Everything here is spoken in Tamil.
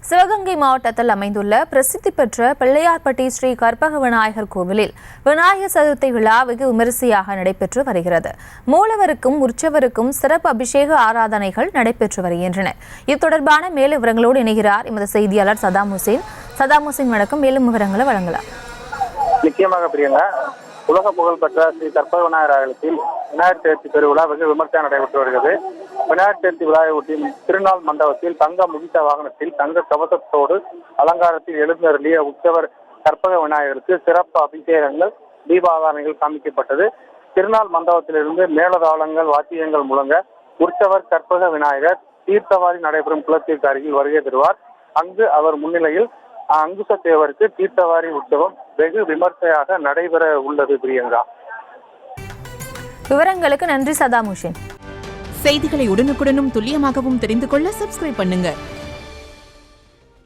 சிவகங்கை மாவட்டத்தில் அமைந்துள்ள பிரசித்தி பெற்ற பிள்ளையார்பட்டி ஸ்ரீ கற்பக விநாயகர் கோவிலில் விநாயகர் சதுர்த்தி விழா வெகு விமரிசையாக நடைபெற்று வருகிறது. மூலவருக்கும் உற்சவருக்கும் சிறப்பு அபிஷேக ஆராதனைகள் நடைபெற்று வருகின்றன. இது தொடர்பான மேலும் விவரங்களோடு இணைகிறார் எமது செய்தியாளர் சதாம் ஹுசேன். வணக்கம். மேலும் விவரங்களை வழங்கலாம். நிச்சயமாக பிரியங்கா, உலக புகழ்பெற்ற ஸ்ரீ கற்பக விநாயகர் ஆலயத்தில் விநாயகர் சதுர்த்தி பெருவிழா வெகு விமர்சையாக நடைபெற்று வருகிறது. விநாயகர் சதுர்த்தி விழாவை ஒட்டி திருநாள் மண்டபத்தில் தங்க முகித்த வாகனத்தில் தங்க கவசத்தோடு அலங்காரத்தில் எழுந்தருளிய உற்சவர் கற்பக விநாயகருக்கு சிறப்பு அபிஷேகங்கள், தீபாராதனைகள் காமிக்கப்பட்டது. திருநாள் மண்டபத்திலிருந்து மேலதாளங்கள், வாத்தியங்கள் முழங்க உற்சவர் கற்பக விநாயகர் தீர்த்தவாரி நடைபெறும் குளத்திற்கு அருகில் வருகை தருவார். அங்கு அவர் முன்னிலையில் அங்குச தேவருக்கு தீர்த்தவாரி உற்சவம் வெகு விமர்சையாக நடைபெற உள்ளது. பிரியங்கா, விவரங்களுக்கு நன்றி சதாம் ஹுசேன். செய்திகளை உடனுக்குடனும் துல்லியமாகவும் தெரிந்து கொள்ள சப்ஸ்கிரைப் பண்ணுங்க.